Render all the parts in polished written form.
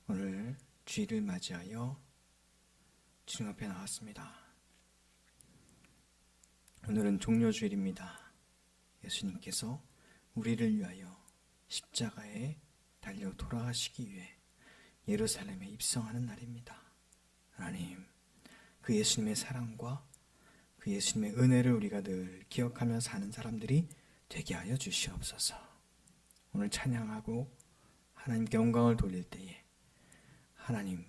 오늘 주일을 맞이하여 주님 앞에 나왔습니다. 오늘은 종려주일입니다. 예수님께서 우리를 위하여 십자가에 달려 돌아가시기 위해 예루살렘에 입성하는 날입니다. 하나님, 그 예수님의 사랑과 그 예수님의 은혜를 우리가 늘 기억하며 사는 사람들이 되게 하여 주시옵소서. 오늘 찬양하고 하나님께 영광을 돌릴 때에 하나님,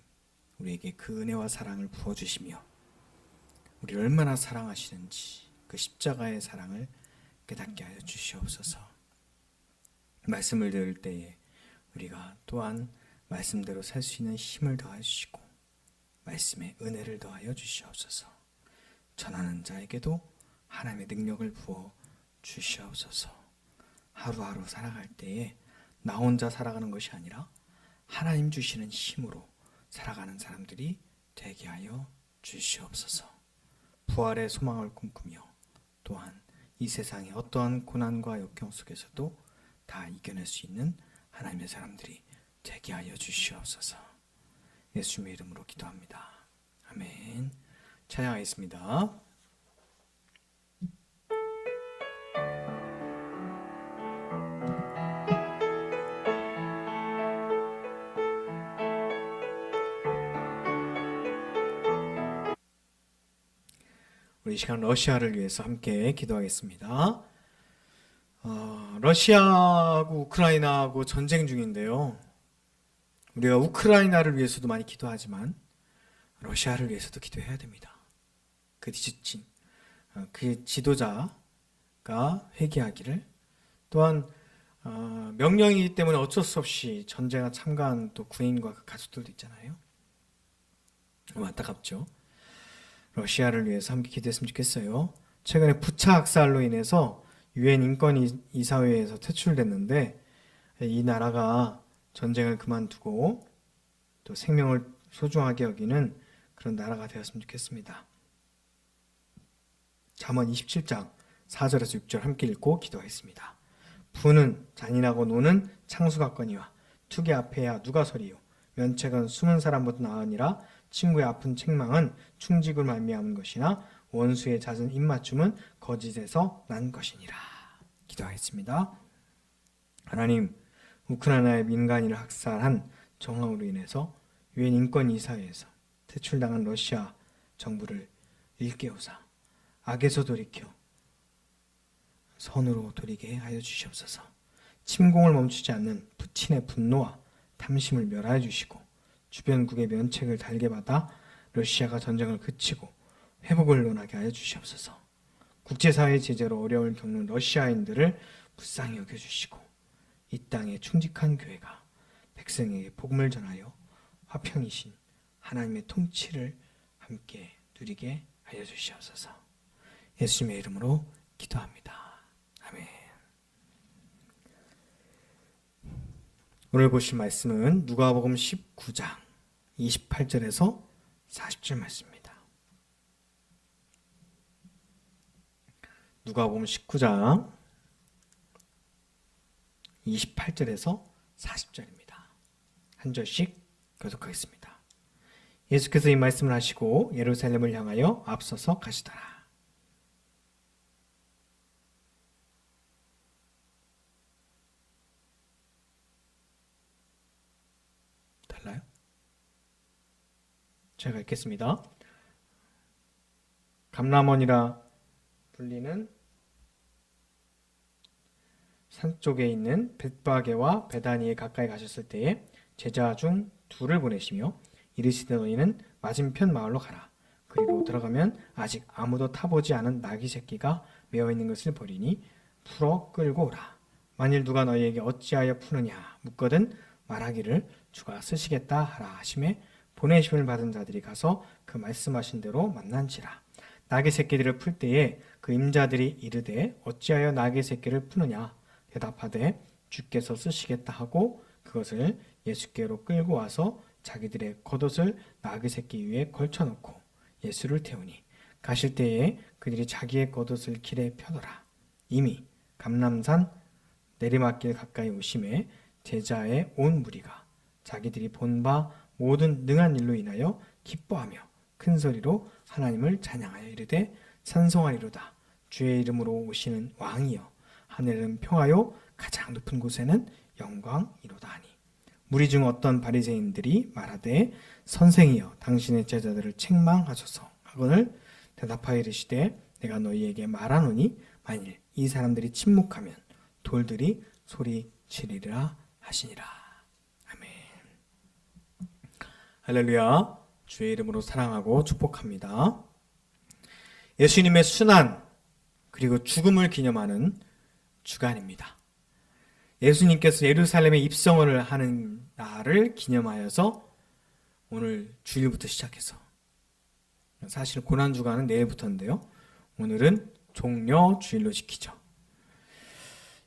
우리에게 그 은혜와 사랑을 부어주시며 우리를 얼마나 사랑하시는지 그 십자가의 사랑을 깨닫게 하여 주시옵소서. 말씀을 들을 때에 우리가 또한 말씀대로 살 수 있는 힘을 더하여 주시고 말씀의 은혜를 더하여 주시옵소서. 전하는 자에게도 하나님의 능력을 부어 주시옵소서. 하루하루 살아갈 때에 나 혼자 살아가는 것이 아니라 하나님 주시는 힘으로 살아가는 사람들이 되게 하여 주시옵소서. 부활의 소망을 꿈꾸며 또한 이 세상의 어떠한 고난과 역경 속에서도 다 이겨낼 수 있는 하나님의 사람들이 되게 하여 주시옵소서. 예수님의 이름으로 기도합니다. 아멘. 찬양하겠습니다. 우리 이 시간 러시아를 위해서 함께 기도하겠습니다. 러시아하고 우크라이나하고 전쟁 중인데요. 우리가 우크라이나를 위해서도 많이 기도하지만 러시아를 위해서도 기도해야 됩니다. 그 지도자가 회개하기를, 또한 명령이기 때문에 어쩔 수 없이 전쟁에 참가한 또 군인과 그 가족들도 있잖아요. 너무 안타깝죠. 러시아를 위해서 함께 기도했으면 좋겠어요. 최근에 부차 학살로 인해서 유엔 인권이사회에서 퇴출됐는데 이 나라가 전쟁을 그만두고 또 생명을 소중하게 여기는 그런 나라가 되었으면 좋겠습니다. 잠언 27장 4절에서 6절 함께 읽고 기도하겠습니다. 부는 잔인하고 노는 창수 같거니와 투기 앞에야 누가 서리요. 면책은 숨은 사람보다 나으니라. 친구의 아픈 책망은 충직을 말미암은 것이나 원수의 잦은 입맞춤은 거짓에서 난 것이니라. 기도하겠습니다. 하나님, 우크라이나의 민간인을 학살한 정황으로 인해서 유엔 인권이사회에서 퇴출당한 러시아 정부를 일깨우사 악에서 돌이켜 선으로 돌이게 하여 주시옵소서. 침공을 멈추지 않는 푸틴의 분노와 탐심을 멸하여 주시고 주변국의 면책을 달게 받아 러시아가 전쟁을 그치고 회복을 논하게 하여 주시옵소서. 국제사회 제재로 어려움을 겪는 러시아인들을 불쌍히 여겨주시고 이 땅에 충직한 교회가 백성에게 복음을 전하여 화평이신 하나님의 통치를 함께 누리게 하여 주시옵소서. 예수님의 이름으로 기도합니다. 아멘. 오늘 보실 말씀은 누가복음 19장 28절에서 40절 말씀입니다. 누가복음 19장 28절에서 40절입니다. 한 절씩 교독하겠습니다. 예수께서 이 말씀을 하시고 예루살렘을 향하여 앞서서 가시더라. 달라요? 제가 읽겠습니다. 감람원이라 불리는 산 쪽에 있는 벳바게와 베다니에 가까이 가셨을 때에 제자 중 둘을 보내시며 이르시되 너희는 맞은편 마을로 가라. 그리로 들어가면 아직 아무도 타보지 않은 나귀 새끼가 메어 있는 것을 보리니 풀어 끌고 오라. 만일 누가 너희에게 어찌하여 푸느냐 묻거든 말하기를 주가 쓰시겠다 하라 하심에 보내심을 받은 자들이 가서 그 말씀하신 대로 만난지라. 나귀 새끼들을 풀 때에 그 임자들이 이르되 어찌하여 나귀 새끼를 푸느냐 대답하되 주께서 쓰시겠다 하고 그것을 예수께로 끌고 와서 자기들의 겉옷을 나귀 새끼 위에 걸쳐놓고 예수를 태우니 가실 때에 그들이 자기의 겉옷을 길에 펴더라. 이미 감람산 내리막길 가까이 오심에 제자의 온 무리가 자기들이 본 바 모든 능한 일로 인하여 기뻐하며 큰 소리로 하나님을 찬양하여 이르되 찬송하리로다. 주의 이름으로 오시는 왕이여 하늘은 평화요 가장 높은 곳에는 영광이로다 하니 무리 중 어떤 바리새인들이 말하되 선생이여 당신의 제자들을 책망하소서 하거늘 대답하여 이르시되 내가 너희에게 말하노니 만일 이 사람들이 침묵하면 돌들이 소리치리라 하시니라. 아멘. 할렐루야. 주의 이름으로 사랑하고 축복합니다. 예수님의 순환 그리고 죽음을 기념하는 주간입니다. 예수님께서 예루살렘에 입성을 하는 날을 기념하여서 오늘 주일부터 시작해서 사실 고난주간은 내일부터인데요. 오늘은 종려 주일로 지키죠.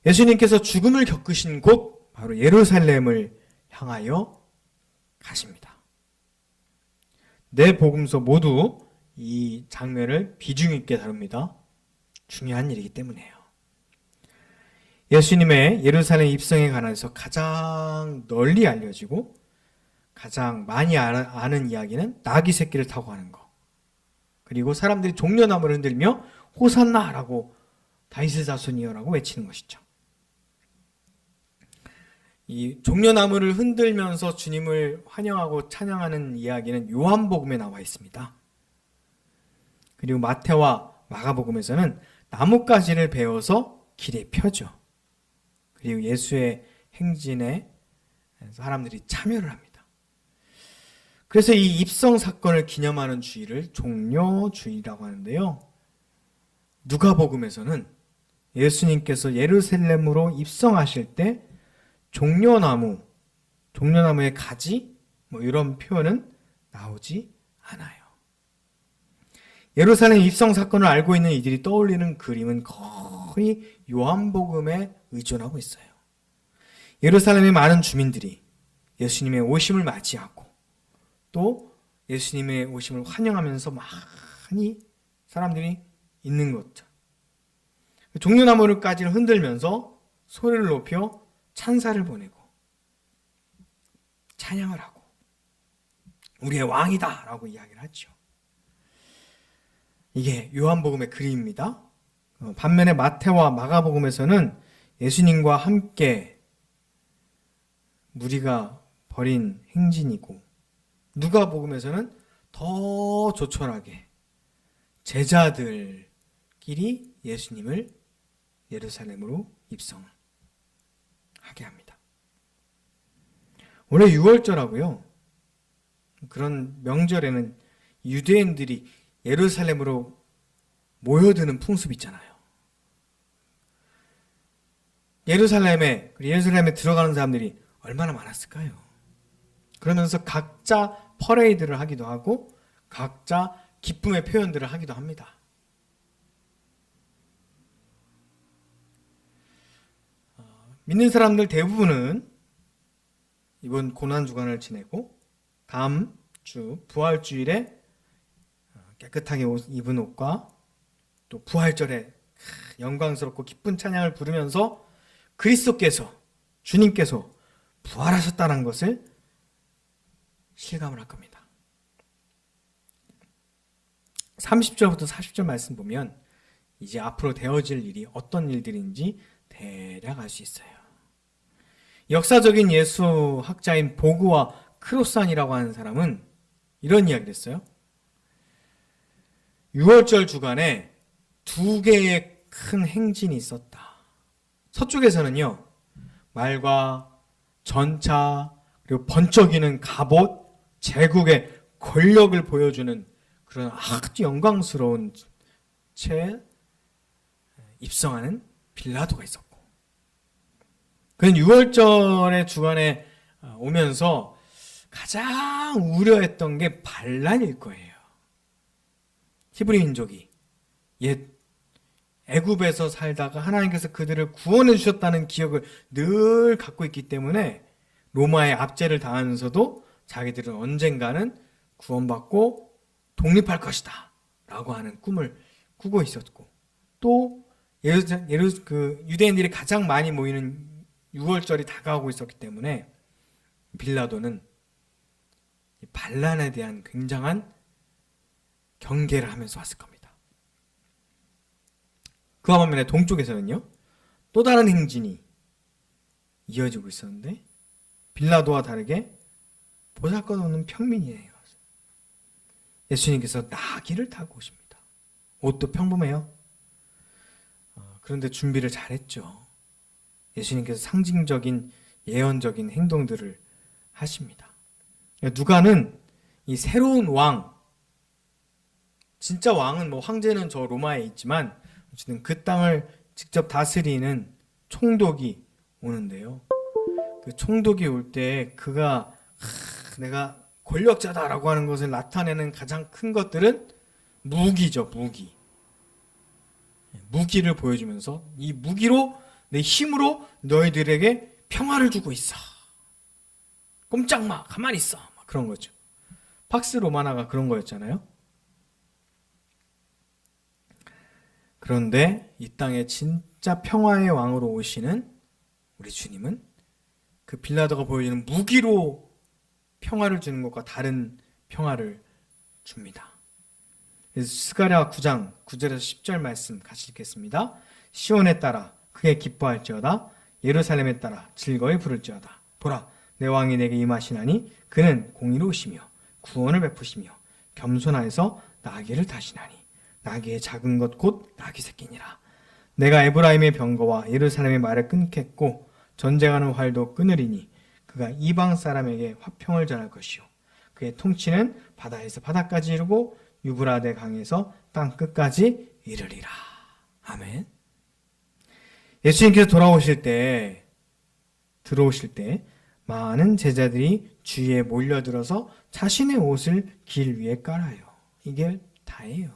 예수님께서 죽음을 겪으신 곳 바로 예루살렘을 향하여 가십니다. 네 복음서 모두 이 장면을 비중 있게 다룹니다. 중요한 일이기 때문이에요. 예수님의 예루살렘 입성에 관해서 가장 널리 알려지고 가장 많이 아는 이야기는 나귀 새끼를 타고 가는 거. 그리고 사람들이 종려나무를 흔들며 호산나라고 다윗의 자손이여라고 외치는 것이죠. 이 종려나무를 흔들면서 주님을 환영하고 찬양하는 이야기는 요한복음에 나와 있습니다. 그리고 마태와 마가복음에서는 나뭇가지를 베어서 길에 펴죠. 그리고 예수의 행진에 사람들이 참여를 합니다. 그래서 이 입성 사건을 기념하는 주일을 종려주일이라고 하는데요. 누가복음에서는 예수님께서 예루살렘으로 입성하실 때 종려나무의 가지 이런 표현은 나오지 않아요. 예루살렘 입성 사건을 알고 있는 이들이 떠올리는 그림은 거의 요한복음에 의존하고 있어요. 예루살렘의 많은 주민들이 예수님의 오심을 맞이하고 또 예수님의 오심을 환영하면서 많이 사람들이 있는 것죠. 종려나무를까지를 흔들면서 소리를 높여 찬사를 보내고 찬양을 하고 우리의 왕이다 라고 이야기를 하죠. 이게 요한복음의 그림입니다. 반면에 마태와 마가복음에서는 예수님과 함께 무리가 벌인 행진이고 누가복음에서는 더 조촐하게 제자들끼리 예수님을 예루살렘으로 입성하게 합니다. 원래 6월절하고요. 그런 명절에는 유대인들이 예루살렘으로 모여드는 풍습이 있잖아요. 예루살렘에 들어가는 사람들이 얼마나 많았을까요? 그러면서 각자 퍼레이드를 하기도 하고 각자 기쁨의 표현들을 하기도 합니다. 믿는 사람들 대부분은 이번 고난주간을 지내고 다음 주 부활주일에 깨끗하게 입은 옷과 또 부활절에 영광스럽고 기쁜 찬양을 부르면서 그리스도께서 주님께서 부활하셨다는 것을 실감을 할 겁니다. 30절부터 40절 말씀 보면 이제 앞으로 되어질 일이 어떤 일들인지 대략 알 수 있어요. 역사적인 예수 학자인 보그와 크로산이라고 하는 사람은 이런 이야기를 했어요. 6월절 주간에 두 개의 큰 행진이 있었다. 서쪽에서는요, 말과 전차, 그리고 번쩍이는 갑옷, 제국의 권력을 보여주는 그런 아주 영광스러운 채 입성하는 빌라도가 있었고, 그는 6월절의 주간에 오면서 가장 우려했던 게 반란일 거예요. 히브리 민족이 옛 애굽에서 살다가 하나님께서 그들을 구원해 주셨다는 기억을 늘 갖고 있기 때문에 로마의 압제를 당하면서도 자기들은 언젠가는 구원받고 독립할 것이다 라고 하는 꿈을 꾸고 있었고, 또 유대인들이 가장 많이 모이는 6월절이 다가오고 있었기 때문에 빌라도는 이 반란에 대한 굉장한 경계를 하면서 왔을 겁니다. 그와 반면에 동쪽에서는요, 또 다른 행진이 이어지고 있었는데 빌라도와 다르게 보잘것없는 평민이에요. 예수님께서 나귀를 타고 오십니다. 옷도 평범해요. 그런데 준비를 잘했죠. 예수님께서 상징적인 예언적인 행동들을 하십니다. 누가는 이 새로운 왕, 진짜 왕은 뭐 황제는 저 로마에 있지만 어쨌든 그 땅을 직접 다스리는 총독이 오는데요. 그 총독이 올 때 그가 내가 권력자다라고 하는 것을 나타내는 가장 큰 것들은 무기죠, 무기. 무기를 보여주면서 이 무기로 내 힘으로 너희들에게 평화를 주고 있어. 꼼짝 마, 가만히 있어. 막 그런 거죠. 팍스 로마나가 그런 거였잖아요. 그런데 이 땅에 진짜 평화의 왕으로 오시는 우리 주님은 그 빌라도가 보여주는 무기로 평화를 주는 것과 다른 평화를 줍니다. 그래서 스가랴 9장 9절에서 10절 말씀 같이 읽겠습니다. 시온에 따라 크게 기뻐할지어다. 예루살렘에 따라 즐거이 부를지어다. 보라, 내 왕이 내게 임하시나니 그는 공의로우시며 구원을 베푸시며 겸손하여서 나귀를 타시나니 나귀의 작은 것 곧 나귀 새끼니라. 내가 에브라임의 병거와 예루살렘의 말을 끊겠고 전쟁하는 활도 끊으리니 그가 이방 사람에게 화평을 전할 것이요 그의 통치는 바다에서 바다까지 이르고 유브라데 강에서 땅 끝까지 이르리라. 아멘. 예수님께서 들어오실 때 많은 제자들이 주위에 몰려들어서 자신의 옷을 길 위에 깔아요. 이게 다예요.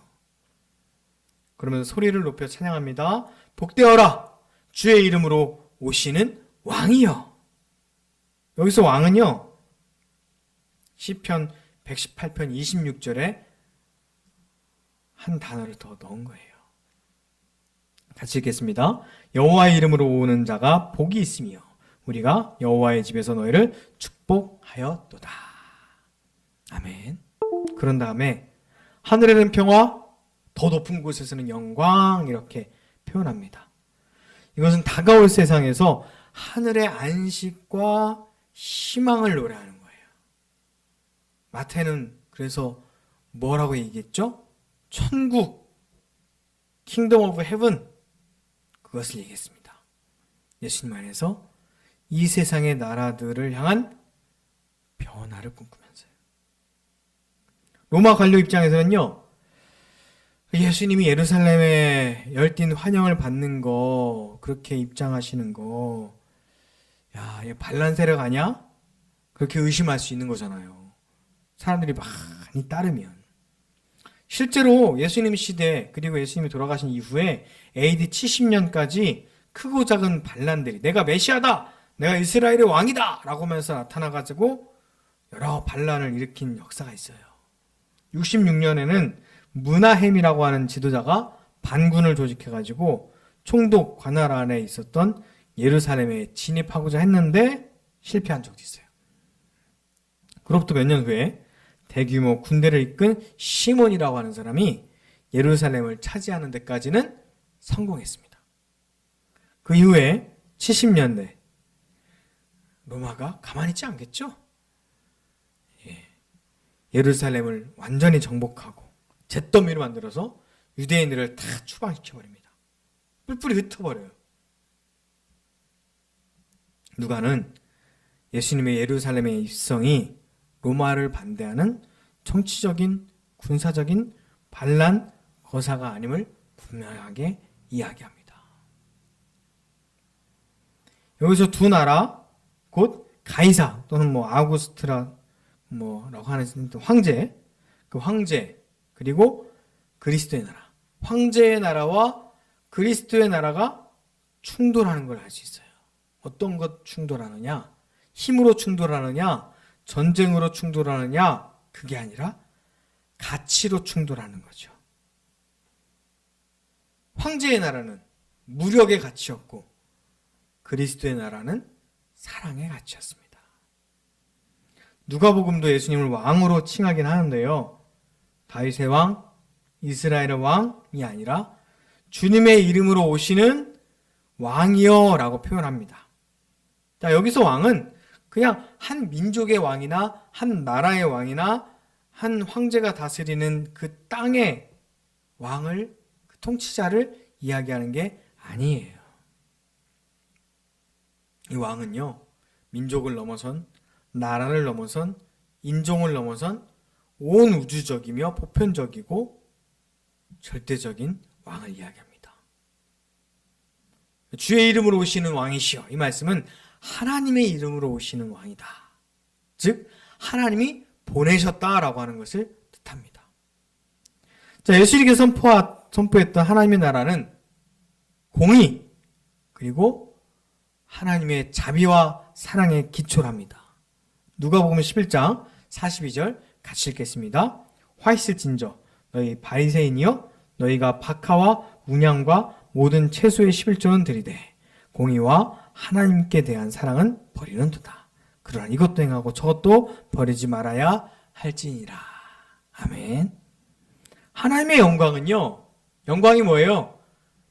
그러면서 소리를 높여 찬양합니다. 복되어라 주의 이름으로 오시는 왕이여. 여기서 왕은요, 시편 118편 26절에 한 단어를 더 넣은 거예요. 같이 읽겠습니다. 여호와의 이름으로 오는 자가 복이 있으며 우리가 여호와의 집에서 너희를 축복하였도다. 아멘. 그런 다음에 하늘에는 평화, 더 높은 곳에서는 영광, 이렇게 표현합니다. 이것은 다가올 세상에서 하늘의 안식과 희망을 노래하는 거예요. 마태는 그래서 뭐라고 얘기했죠? 천국, 킹덤 오브 헤븐, 그것을 얘기했습니다. 예수님 안에서 이 세상의 나라들을 향한 변화를 꿈꾸면서요. 로마 관료 입장에서는요, 예수님이 예루살렘에 열띤 환영을 받는 거, 그렇게 입장하시는 거, 야, 얘 반란 세력 아니야? 그렇게 의심할 수 있는 거잖아요. 사람들이 많이 따르면. 실제로 예수님 시대, 그리고 예수님이 돌아가신 이후에 AD 70년까지 크고 작은 반란들이 내가 메시아다! 내가 이스라엘의 왕이다! 라고 하면서 나타나가지고 여러 반란을 일으킨 역사가 있어요. 66년에는 문하햄이라고 하는 지도자가 반군을 조직해가지고 총독 관할 안에 있었던 예루살렘에 진입하고자 했는데 실패한 적도 있어요. 그로부터 몇 년 후에 대규모 군대를 이끈 시몬이라고 하는 사람이 예루살렘을 차지하는 데까지는 성공했습니다. 그 이후에 70년대 로마가 가만히 있지 않겠죠? 예루살렘을 완전히 정복하고 잿더미로 만들어서 유대인들을 다 추방시켜버립니다. 뿔뿔이 흩어버려요. 누가는 예수님의 예루살렘의 입성이 로마를 반대하는 정치적인, 군사적인 반란 거사가 아님을 분명하게 이야기합니다. 여기서 두 나라, 곧 가이사 또는 아구스트라라고 하는 황제, 그 황제 그리고 그리스도의 나라, 황제의 나라와 그리스도의 나라가 충돌하는 걸 알 수 있어요. 어떤 것 충돌하느냐? 힘으로 충돌하느냐? 전쟁으로 충돌하느냐? 그게 아니라 가치로 충돌하는 거죠. 황제의 나라는 무력의 가치였고 그리스도의 나라는 사랑의 가치였습니다. 누가복음도 예수님을 왕으로 칭하긴 하는데요. 다윗의 왕, 이스라엘의 왕이 아니라 주님의 이름으로 오시는 왕이여 라고 표현합니다. 자, 여기서 왕은 그냥 한 민족의 왕이나 한 나라의 왕이나 한 황제가 다스리는 그 땅의 왕을, 그 통치자를 이야기하는 게 아니에요. 이 왕은요, 민족을 넘어선, 나라를 넘어선, 인종을 넘어선 온 우주적이며 보편적이고 절대적인 왕을 이야기합니다. 주의 이름으로 오시는 왕이시여, 이 말씀은 하나님의 이름으로 오시는 왕이다. 즉 하나님이 보내셨다라고 하는 것을 뜻합니다. 자, 예수님께서 선포했던 하나님의 나라는 공의 그리고 하나님의 자비와 사랑에 기초랍니다. 누가복음 11장 42절 같이 읽겠습니다. 화 있을진저 너희 바리새인이여 너희가 박하와 문양과 모든 채소의 11조는 드리되 공의와 하나님께 대한 사랑은 버리는도다. 그러나 이것도 행하고 저것도 버리지 말아야 할지니라. 아멘. 하나님의 영광은요, 영광이 뭐예요?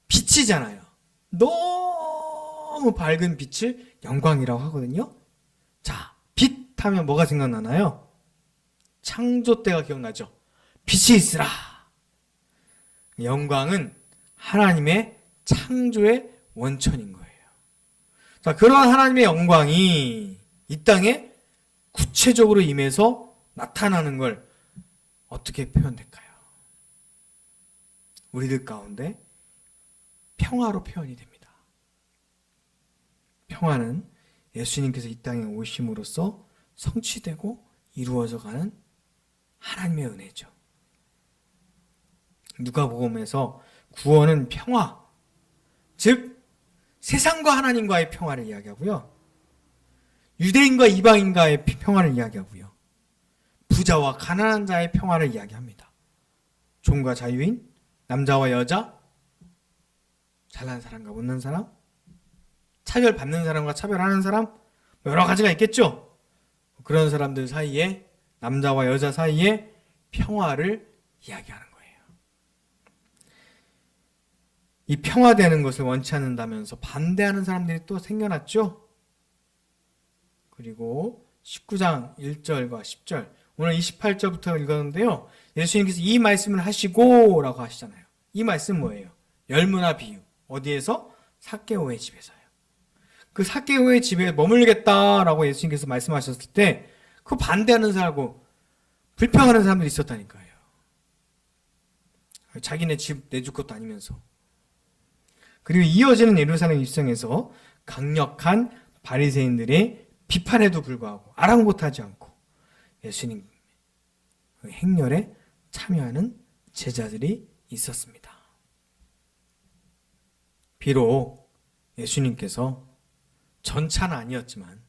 빛이잖아요. 너무 밝은 빛을 영광이라고 하거든요. 자, 빛 하면 뭐가 생각나나요? 창조 때가 기억나죠? 빛이 있으라. 영광은 하나님의 창조의 원천인 거예요. 자, 그러한 하나님의 영광이 이 땅에 구체적으로 임해서 나타나는 걸 어떻게 표현될까요? 우리들 가운데 평화로 표현이 됩니다. 평화는 예수님께서 이 땅에 오심으로써 성취되고 이루어져가는 하나님의 은혜죠. 누가복음에서 구원은 평화, 즉 세상과 하나님과의 평화를 이야기하고요. 유대인과 이방인과의 평화를 이야기하고요. 부자와 가난한 자의 평화를 이야기합니다. 종과 자유인, 남자와 여자, 잘난 사람과 못난 사람, 차별받는 사람과 차별하는 사람, 여러 가지가 있겠죠. 그런 사람들 사이에, 남자와 여자 사이에 평화를 이야기하는 거예요. 이 평화되는 것을 원치 않는다면서 반대하는 사람들이 또 생겨났죠. 그리고 19장 1절과 10절, 오늘 28절부터 읽었는데요. 예수님께서 이 말씀을 하시고 라고 하시잖아요. 이 말씀 뭐예요? 열무나 비유. 어디에서? 삭개오의 집에서요. 그 삭개오의 집에 머물겠다라고 예수님께서 말씀하셨을 때 그 반대하는 사람하고 불평하는 사람들이 있었다니까요. 자기네 집 내줄 것도 아니면서. 그리고 이어지는 예루살렘 입성에서 강력한 바리새인들의 비판에도 불구하고 아랑곳하지 않고 예수님 행렬에 참여하는 제자들이 있었습니다. 비록 예수님께서 전차는 아니었지만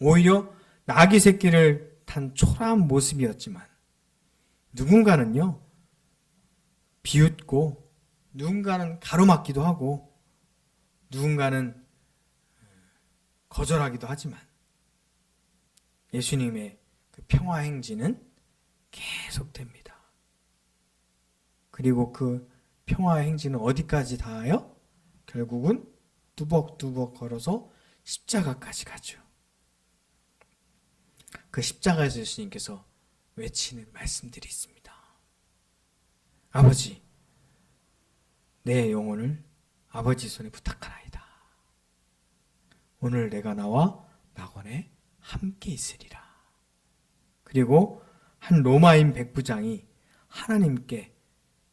오히려 나귀 새끼를 탄 초라한 모습이었지만 누군가는요 비웃고 누군가는 가로막기도 하고 누군가는 거절하기도 하지만 예수님의 그 평화 행진은 계속됩니다. 그리고 그 평화 행진은 어디까지 닿아요? 결국은 뚜벅뚜벅 걸어서 십자가까지 가죠. 그 십자가에서 예수님께서 외치는 말씀들이 있습니다. 아버지, 내 영혼을 아버지 손에 부탁하나이다. 오늘 내가 나와 낙원에 함께 있으리라. 그리고 한 로마인 백부장이 하나님께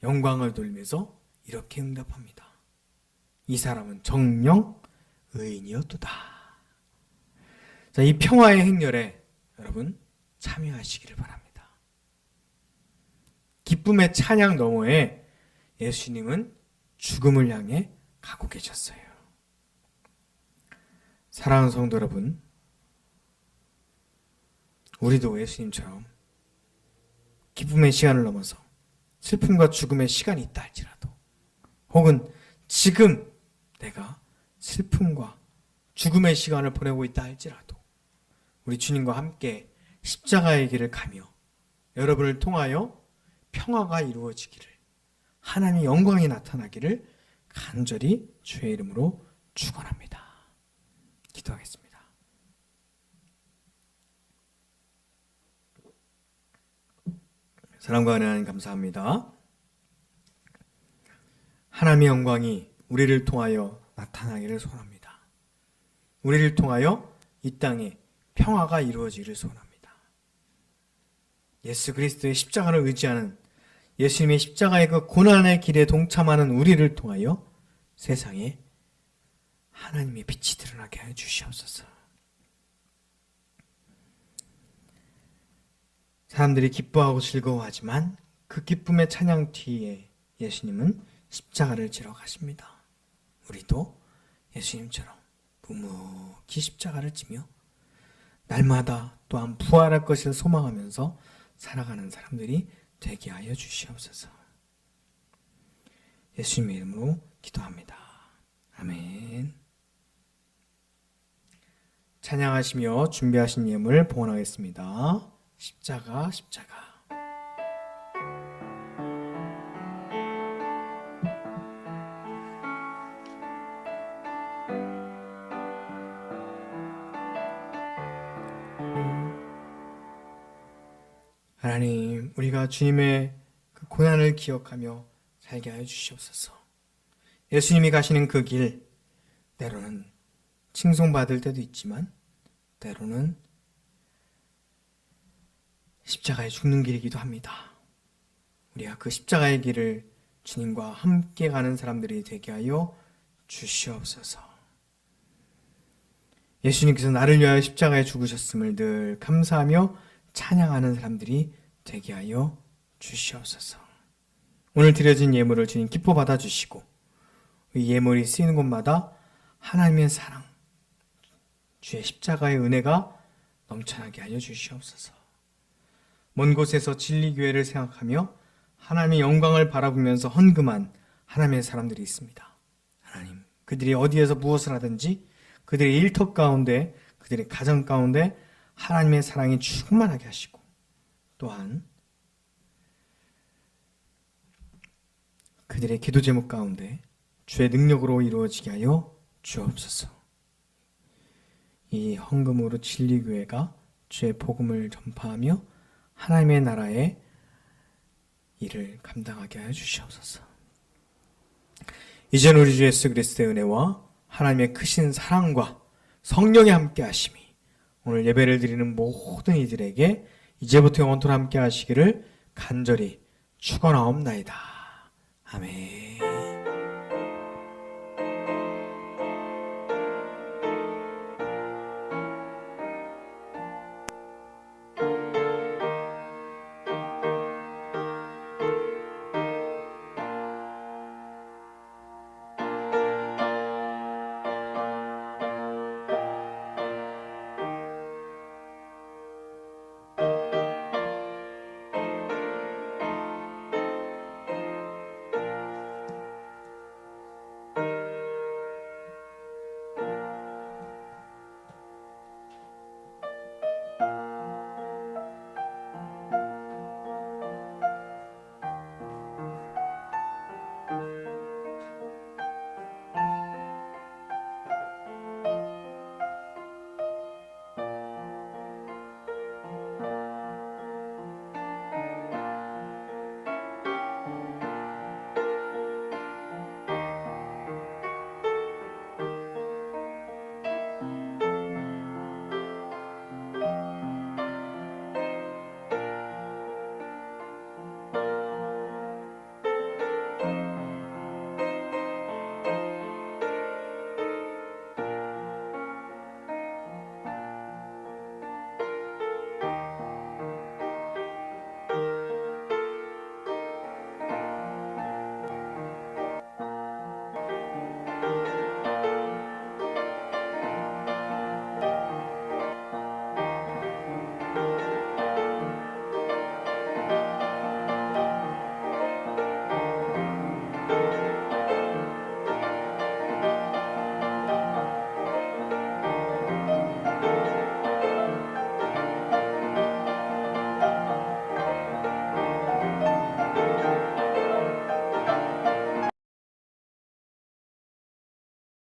영광을 돌면서 이렇게 응답합니다. 이 사람은 정령 의인이었도다. 자, 이 평화의 행렬에 여러분 참여하시기를 바랍니다. 기쁨의 찬양 너머에 예수님은 죽음을 향해 가고 계셨어요. 사랑하는 성도 여러분, 우리도 예수님처럼 기쁨의 시간을 넘어서 슬픔과 죽음의 시간이 있다 할지라도, 혹은 지금 내가 슬픔과 죽음의 시간을 보내고 있다 할지라도 우리 주님과 함께 십자가의 길을 가며 여러분을 통하여 평화가 이루어지기를, 하나님의 영광이 나타나기를 간절히 주의 이름으로 축원합니다. 기도하겠습니다. 사랑과 은혜 하나님 감사합니다. 하나님의 영광이 우리를 통하여 나타나기를 소원합니다. 우리를 통하여 이 땅에 평화가 이루어지기를 소원합니다. 예수 그리스도의 십자가를 의지하는, 예수님의 십자가의 그 고난의 길에 동참하는 우리를 통하여 세상에 하나님의 빛이 드러나게 하여 주시옵소서. 사람들이 기뻐하고 즐거워하지만 그 기쁨의 찬양 뒤에 예수님은 십자가를 지러 가십니다. 우리도 예수님처럼 묵묵히 십자가를 지며 날마다 또한 부활할 것을 소망하면서 살아가는 사람들이 되게 하여 주시옵소서. 예수님의 이름으로 기도합니다. 아멘. 찬양하시며 준비하신 예물 봉헌하겠습니다. 십자가 십자가. 하나님, 우리가 주님의 그 고난을 기억하며 살게 하여 주시옵소서. 예수님이 가시는 그 길, 때로는 칭송받을 때도 있지만 때로는 십자가에 죽는 길이기도 합니다. 우리가 그 십자가의 길을 주님과 함께 가는 사람들이 되게 하여 주시옵소서. 예수님께서 나를 위하여 십자가에 죽으셨음을 늘 감사하며 찬양하는 사람들이 되게 하여 주시옵소서. 오늘 드려진 예물을 주님 기뻐 받아주시고 이 예물이 쓰이는 곳마다 하나님의 사랑, 주의 십자가의 은혜가 넘쳐나게 하여 주시옵소서. 먼 곳에서 진리교회를 생각하며 하나님의 영광을 바라보면서 헌금한 하나님의 사람들이 있습니다. 하나님, 그들이 어디에서 무엇을 하든지 그들의 일터 가운데, 그들의 가정 가운데 하나님의 사랑이 충만하게 하시고 또한 그들의 기도 제목 가운데 주의 능력으로 이루어지게 하여 주옵소서. 이 헌금으로 진리교회가 주의 복음을 전파하며 하나님의 나라의 일을 감당하게 하여 주시옵소서. 이제는 우리 주 예수 그리스도의 은혜와 하나님의 크신 사랑과 성령의 함께 하심이 오늘 예배를 드리는 모든 이들에게 이제부터 영원토록 함께 하시기를 간절히 축원하옵나이다. 아멘.